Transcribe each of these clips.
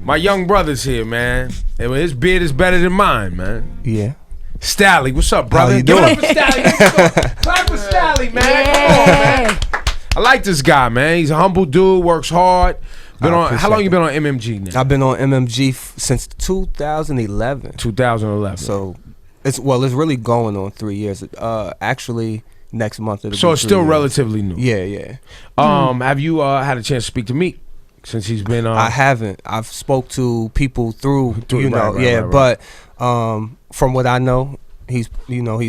My young brother's here, man. His beard is better than mine, man. Yeah. Stalley, what's up, brother? How you Give doing? it up for Stalley. Clap for Stalley, man. Come on, man. I like this guy, man. He's a humble dude, works hard. How long you been on MMG now? I've been on MMG since 2011. 2011. So it's really going on 3 years. Actually, next month it'll So be it's still 3 years. relatively new. Yeah. Have you had a chance to speak to Meek since he's been? I haven't. I've spoke to people through right. But from what I know, he's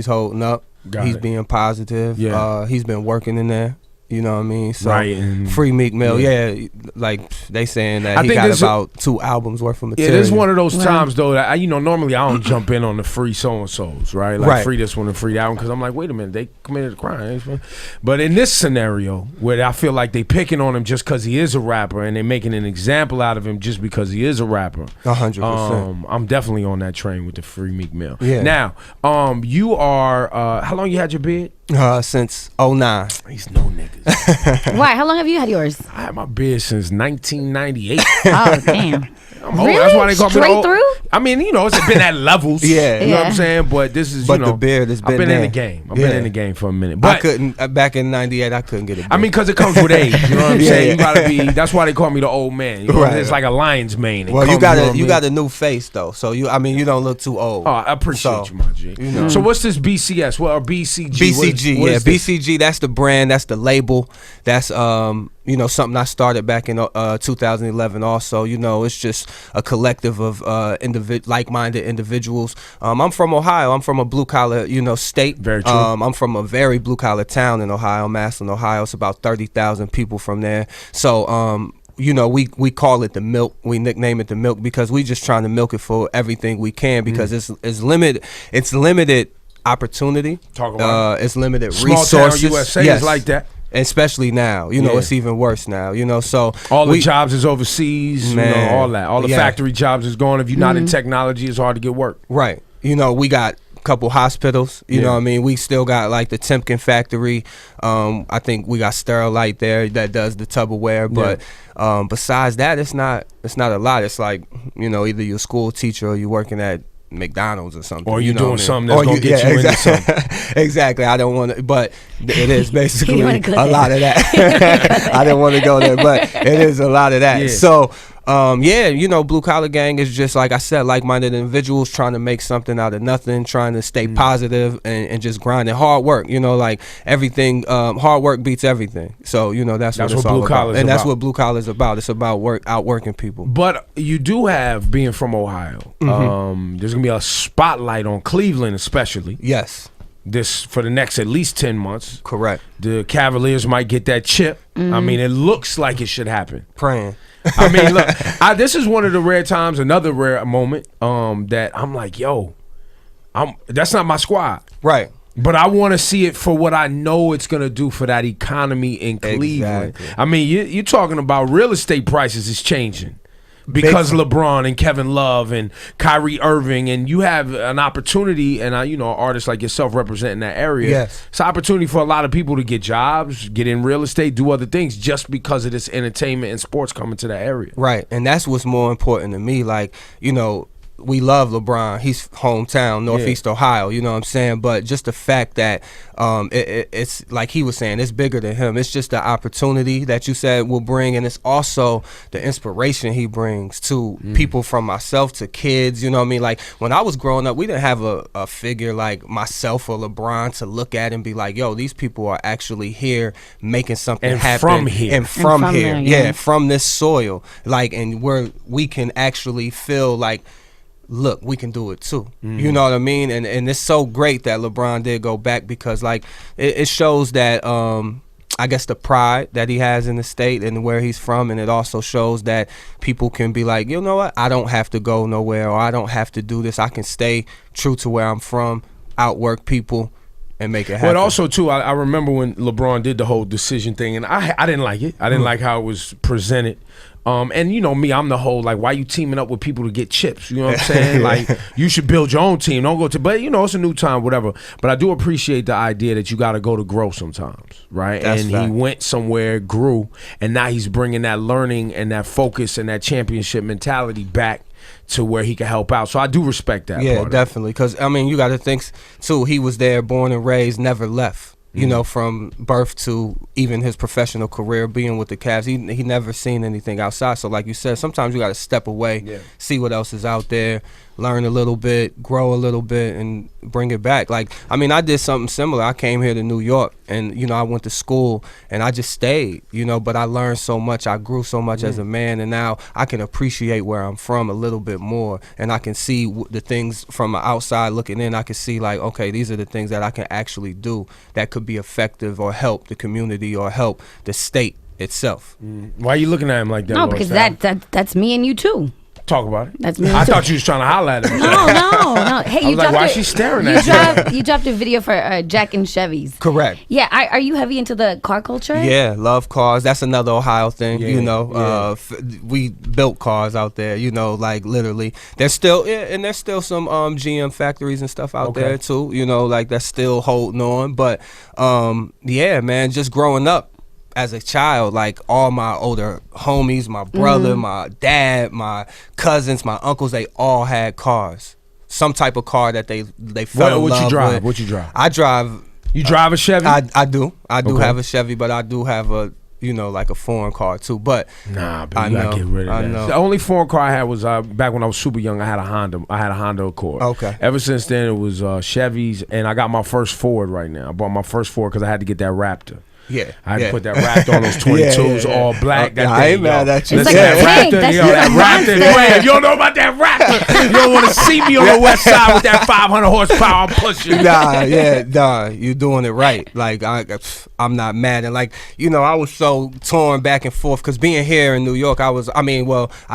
holding up. He's being positive. Yeah. He's been working in there. You know what I mean? So right, free Meek Mill, like they saying that he got about 2 albums worth of material. Yeah, this is one of those times though that normally I don't jump in on the free so and so's, right? Like free this one and free that one, because I'm like, wait a minute, they committed a crime. But in this scenario where I feel like they picking on him just because he is a rapper and they're making an example out of him just because he is a rapper, 100%. I'm definitely on that train with the free Meek Mill. Yeah. Now, you are how long you had your beard? Since 2009. He's no niggas. Why? How long have you had yours? I had my beard since 1998. Oh, damn. I'm old. Really? That's why they call me Straight the old. through? I mean, it's been at levels. Yeah. You know what I'm saying? But this is, But the beard has been I've been there. in the game. I've been in the game for a minute. But I couldn't, back in 98, I couldn't get a beard. I mean, because it comes with age. You know what I'm saying? Yeah. You gotta be. That's why they call me the old man. You know? Right. It's like a lion's mane. Well, you got a new face though, so you don't look too old. Oh, I appreciate you, my G. You know. So what's this BCS? Or BCG? BCG, What is this? BCG. That's the brand. That's the label. That's something I started back in 2011. Also, it's just a collective of like-minded individuals. I'm from Ohio. I'm from a blue-collar, state. Very true. I'm from a very blue-collar town in Ohio, Massillon, Ohio. It's about 30,000 people from there. So, we call it the milk. We nickname it the milk because we just trying to milk it for everything we can because it's limited. It's limited opportunity. Talk about it's limited small resources. town USA Yes. is like that. Especially now, it's even worse now, so all the jobs is overseas, Man, all that. All the factory jobs is gone. If you're not in technology, it's hard to get work. Right. We got a couple hospitals, you know what I mean? We still got like the Timken factory. I think we got Sterilite there that does the Tupperware, but besides that, it's not a lot. It's like, either you're a school teacher or you're working at McDonald's or something, or you're doing something that's gonna get you into something. Exactly. I don't want to, but it is basically a lot of that. I didn't want to go there, but it is a lot of that. Yeah. So, Blue Collar Gang is just like I said, like-minded individuals trying to make something out of nothing, trying to stay positive and just grinding. Hard work, like everything. Hard work beats everything. So that's what it's all about, and that's what Blue Collar is about. It's about outworking people. But you do have, being from Ohio, there's gonna be a spotlight on Cleveland, especially. Yes. This for the next at least 10 months. Correct. The Cavaliers might get that chip. I mean, it looks like it should happen. Praying. I mean, look, this is one of the rare times, another rare moment, that I'm like, that's not my squad. Right. But I want to see it for what I know it's going to do for that economy in Cleveland. Exactly. I mean, you're talking about real estate prices is changing. Because LeBron and Kevin Love and Kyrie Irving, and you have an opportunity, and artists like yourself representing that area. Yes. It's an opportunity for a lot of people to get jobs, get in real estate, do other things, just because of this entertainment and sports coming to that area. Right, and that's what's more important to me. Like, we love LeBron. He's hometown, Northeast Ohio, you know what I'm saying? But just the fact that it's like he was saying, it's bigger than him. It's just the opportunity that you said will bring, and it's also the inspiration he brings to people from myself to kids, you know what I mean? Like, when I was growing up, we didn't have a figure like myself or LeBron to look at and be like, yo, these people are actually here making something happen. From here. And from here. There, from this soil. Like, and where we can actually feel like, look, we can do it too. You know what I mean? And it's so great that LeBron did go back because, like, it shows that I guess the pride that he has in the state and where he's from, and it also shows that people can be like, you know what, I don't have to go nowhere, or I don't have to do this. I can stay true to where I'm from, outwork people, and make it happen. But also, too, I remember when LeBron did the whole decision thing, and I didn't like it. I didn't like how it was presented. And you know me, I'm the whole like, why you teaming up with people to get chips? You know what I'm saying? Like, you should build your own team. Don't go to, but you know, it's a new time, whatever. But I do appreciate the idea that you got to go to grow sometimes, right? That's and fact. he went somewhere, grew, and now he's bringing that learning and that focus and that championship mentality back to where he can help out. So I do respect that. Yeah, part definitely. Because I mean, you got to think too. He was there, born and raised, never left. You know, from birth to even his professional career, being with the Cavs, he never seen anything outside. So like you said, sometimes you got to step away, see what else is out there, learn a little bit, grow a little bit, and bring it back. Like, I mean, I did something similar. I came here to New York, and, you know, I went to school, and I just stayed, you know, but I learned so much. I grew so much as a man, and now I can appreciate where I'm from a little bit more, and I can see the things from the outside looking in. I can see, like, okay, these are the things that I can actually do that could be effective or help the community or help the state itself. Why are you looking at him like that? No, Lord because Stalley? that's me and you too. Talk about it. That's me. I too. thought you was trying to holler at him. No. Hey, I was like, why is she staring at you? You dropped a video for Jacking Chevys. Correct. Yeah, are you heavy into the car culture? Yeah, love cars. That's another Ohio thing, Yeah, you know. We built cars out there, you know, like literally. There's still some GM factories and stuff out there too, you know, like that's still holding on. But yeah, man, just growing up as a child, like all my older homies, my brother, my dad, my cousins, my uncles, they all had cars. Some type of car that they fell in love What you drive? with. What you drive? I drive. You drive a Chevy? I do Okay. have a Chevy, but I do have a, you know, like a foreign car too. But Nah, but I you gotta know, get rid of I that. know. The only foreign car I had was back when I was super young. I had a Honda Accord. Okay. Ever since then, it was Chevys, and I got my first Ford right now. I bought my first Ford because I had to get that Raptor. yeah, I had yeah. to put that Raptor on those 22s, all black. That I thing, ain't mad at you. It's Listen, like a that tank. Raptor, That's yo, just that a Raptor. monster. Wait, you don't know about that Raptor? You don't want to see me on the west side with that 500 horsepower I'm pushing. Nah, you doing it right. Like I'm not mad, and like, you know, I was so torn back and forth because being here in New York, I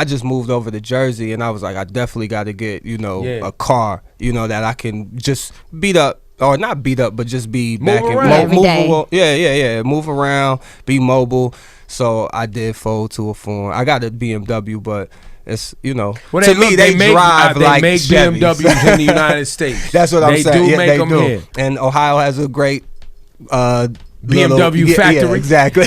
just moved over to Jersey, and I was like, I definitely got to get, you know, a car, you know, that I can just beat up. Or not beat up, but just be back and Every day. Yeah. Move around, be mobile. So I did fold to a foreign. I got a BMW, but it's, you know, Well, to me they drive like they make Chevys. BMWs in the United States. That's what I'm they saying. Do Yeah, make they them do. here. And Ohio has a great BMW factory. Yeah, exactly.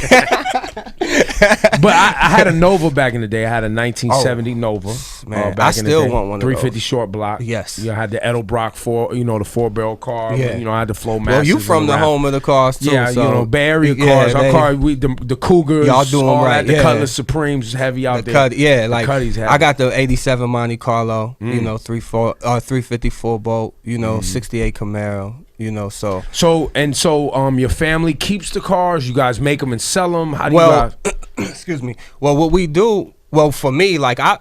But I had a Nova back in the day. I had a 1970 Nova. Man, back I in the still day. want one of 350 those. short block. Yes. You know, I had the Edelbrock the 4-barrel car. Yeah. You know, I had the Flow Masters. Well, you from the home of the cars too. Yeah, so you know, Bay Area yeah, cars. Our car, the Cougars. Y'all do 'em all right, That, the yeah. Cutlass Supremes is heavy out there. Like Cuddy's heavy. I got the '87 Monte Carlo, you know, 354 bolt, you know, '68 Camaro, you know, so. So your family keeps the cars. You guys make them and sell them. How do you guys? Excuse me. Well, what we do. Well, for me, like I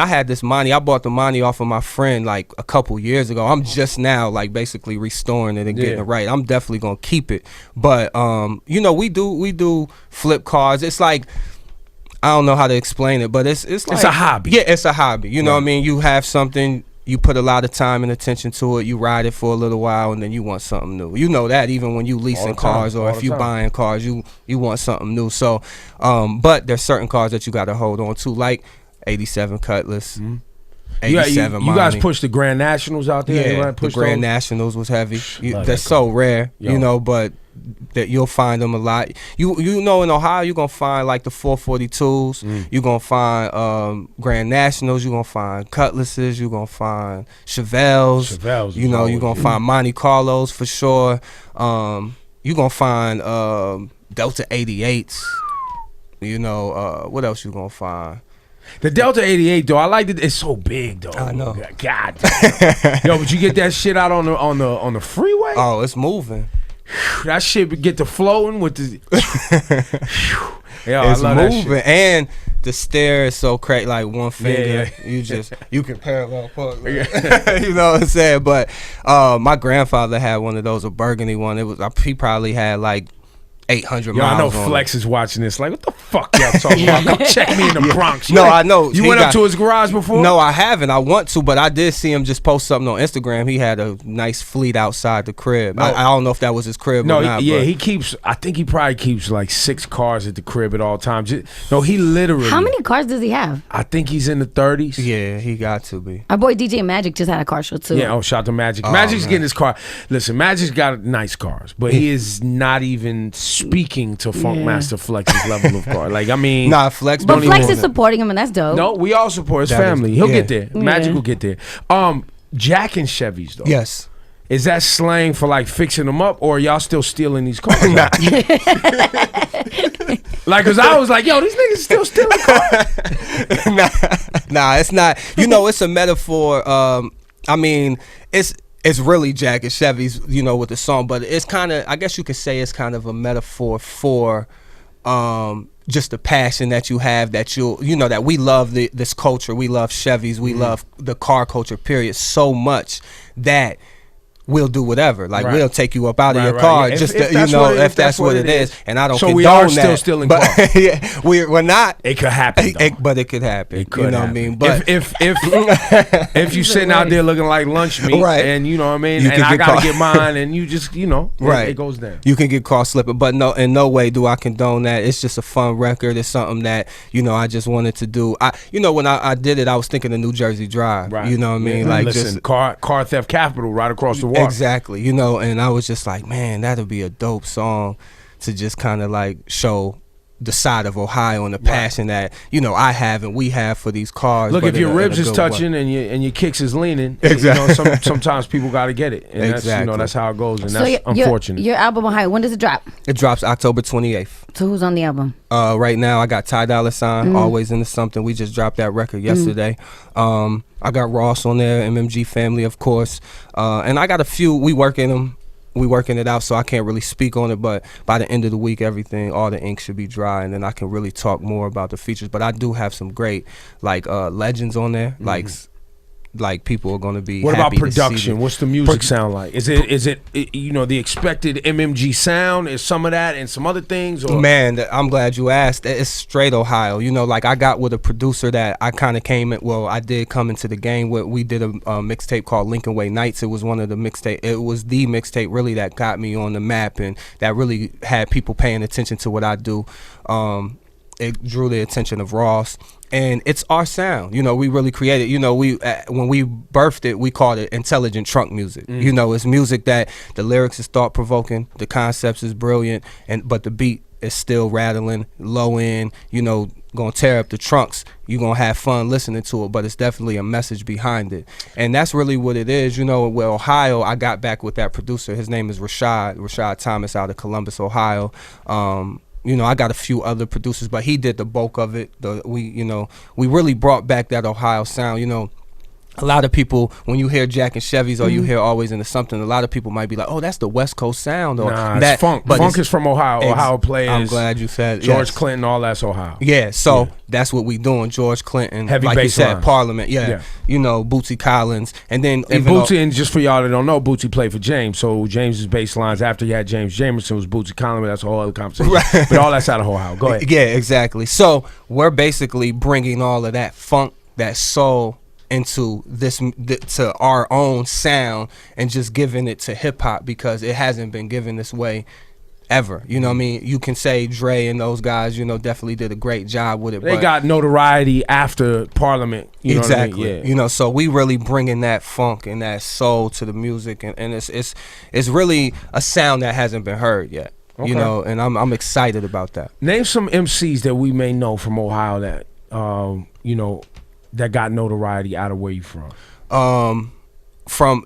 had this Monte. I bought the Monte off of my friend like a couple years ago. I'm just now like basically restoring it and getting it right. I'm definitely gonna keep it. But you know, we do flip cars. It's like, I don't know how to explain it, but it's like It's a hobby. Yeah, it's a hobby. You know what I mean? You have something. You put a lot of time and attention to it. You ride it for a little while, and then you want something new. You know that even when you leasing cars or if you buying cars, you want something new. So, but there's certain cars that you got to hold on to, like '87 Cutlass, '87 You guys Monte. push the Grand Nationals out there. Yeah, right? the Push Grand those? Nationals was heavy. Love They're that so rare, Yo. you know, but that you'll find them a lot. You know, in Ohio, you're gonna find like the 442s. You're gonna find Grand Nationals. You're gonna find Cutlasses. You're gonna find Chevelles. You know, you're gonna find Monte Carlos for sure. You're gonna find Delta 88s. You know, what else you gonna find? The Delta 88 though, I like it. It's so big though. I know. God. Damn. Yo, but you get that shit out on the freeway? Oh, it's moving. That shit would get to flowing with the. Yo, It's I love that moving, shit. and the stare is so crazy. Like one finger, Yeah. you can parallel park. You know what I'm saying? But my grandfather had one of those, a burgundy one. He probably had like 800 Yo, I know miles on Flex is watching this. Like, what the fuck y'all talking about? Come check me in the Bronx. No, I know. You went up to his garage before? No, I haven't. I want to, but I did see him just post something on Instagram. He had a nice fleet outside the crib. No. I don't know if that was his crib or not. He keeps, I think he probably keeps like 6 cars at the crib at all times. No, he literally. How many cars does he have? I think he's in the 30s. Yeah, he got to be. Our boy DJ Magic just had a car show too. Yeah, shout out to Magic. Magic's getting his car. Listen, Magic's got nice cars, but he is not even speaking to Funkmaster Flex's level of car. Like, I mean, nah, Flex. But Flex is supporting him, and that's dope. No, we all support his family. He'll get there. Magic will get there. Jacking Chevys though. Yes. Is that slang for like fixing them up, or are y'all still stealing these cars? Nah. Like, cause I was like, yo, these niggas still stealing cars. Nah, it's not. You know, it's a metaphor. I mean, it's really Jacking Chevys, you know, with the song, but it's kind of, I guess you could say it's kind of a metaphor for just the passion that you have, that you know, that we love this culture, we love Chevys, we love the car culture, period, so much that we'll do whatever. Like, we'll take you up out of your car, just if that's what it is. And I don't condone that. So we are still stealing cars. Yeah, we're not. It could happen, but it could happen. It could you know happen. What I mean? But if you sitting out there looking like lunch meat, and you know what I mean, and I gotta get mine, and you just, you know, it goes down. You can get caught slipping, but no, in no way do I condone that. It's just a fun record. It's something that, you know, I just wanted to do. You know, when I did it, I was thinking of New Jersey Drive. Right. You know what I mean? Like, listen, just car theft capital right across the water. Exactly, you know, and I was just like, man, that'd be a dope song to just kind of like show the side of Ohio and the passion that, you know, I have and we have for these cars. Look, if your ribs is touching and your kicks is leaning, exactly. You know, sometimes people got to get it, and that's, you know, that's how it goes, and that's unfortunate. Your album Ohio, when does it drop? It drops October 28th. So who's on the album? Right now I got Ty Dolla $ign, Always Into Something. We just dropped that record yesterday. I got Ross on there, MMG Family, of course, and I got a few. We working it out, so I can't really speak on it, but by the end of the week, all the ink should be dry, and then I can really talk more about the features. But I do have some great, like, legends on there, like people are gonna be. What happy about production? What's the music sound like? Is it you know, the expected MMG sound? Is some of that and some other things? Or? Man, I'm glad you asked. It's straight Ohio. You know, like, I got with a producer that I kind of I did come into the game with. We did a mixtape called Lincoln Way Nights. It was one of the mixtape. It was the mixtape really that got me on the map, and that really had people paying attention to what I do. It drew the attention of Ross, and it's our sound. You know, we really created. You know, when we birthed it, we called it intelligent trunk music. You know, it's music that the lyrics is thought provoking, the concepts is brilliant, but the beat is still rattling, low end. You know, gonna tear up the trunks. You gonna have fun listening to it, but it's definitely a message behind it, and that's really what it is. You know, with Ohio, I got back with that producer. His name is Rashad Thomas out of Columbus, Ohio. You know, I got a few other producers, but he did the bulk of it. We really brought back that Ohio sound. You know, a lot of people, when you hear Jacking Chevys or you hear Always Into Something, a lot of people might be like, oh, that's the West Coast sound. Or nah, that, it's funk. But funk is from Ohio. Ohio players. I'm glad you said George Clinton, all that's Ohio. Yeah, so that's what we doing. George Clinton, heavy like bass you said, lines. Parliament. Yeah. You know, Bootsy Collins. And then Bootsy, and just for y'all that don't know, Bootsy played for James. So James's bass lines after you had James Jamerson was Bootsy Collins. That's a whole other conversation. Right. But all that's out of Ohio. Go ahead. Yeah, exactly. So we're basically bringing all of that funk, that soul, into to our own sound, and just giving it to hip hop, because it hasn't been given this way ever. You know what I mean? You can say Dre and those guys, you know, definitely did a great job with it. They got notoriety after Parliament. You know exactly. What I mean? Yeah. You know, so we really bringing that funk and that soul to the music, and it's really a sound that hasn't been heard yet. Okay. You know, and I'm excited about that. Name some MCs that we may know from Ohio that you know, that got notoriety out of where you from. From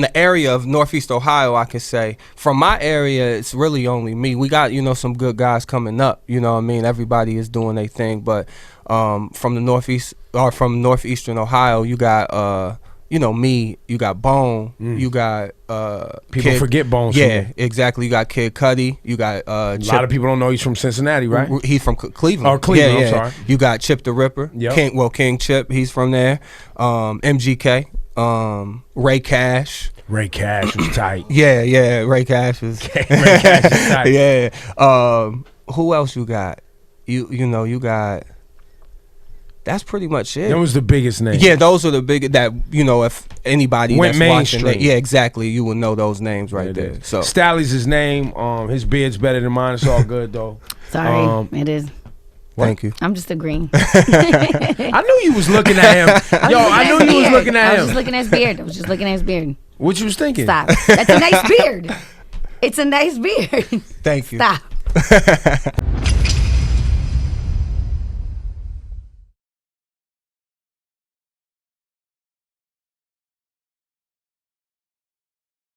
the area of Northeast Ohio, I can say. From my area, it's really only me. We got, you know, some good guys coming up. You know what I mean? Everybody is doing their thing. But from the Northeast, or from Northeastern Ohio, you got, you know, me. You got Bone. You got people forget Bones. Yeah, exactly. You got Kid Cudi. You got a lot of people don't know he's from Cincinnati, right? He's from Cleveland. Oh, Cleveland. Yeah, I'm sorry. You got Chip the Ripper. Yep. King Chip. He's from there. MGK. Ray Cash. Ray Cash was tight. Yeah, Ray Cash was. Ray Cash was tight. Yeah. Who else you got? You got. That's pretty much it. That was the biggest name. Yeah, those are the big that if anybody went that's mainstream. watching, yeah, exactly, you would know those names right there. So Stalley's his name. His beard's better than mine. It's all good though. Sorry, it is. Thank you. I'm just agreeing. I knew you was looking at him. I knew you was looking at him. I was just looking at his beard. I was just looking at his beard. What you was thinking? Stop. That's a nice beard. It's a nice beard. Thank you. Stop.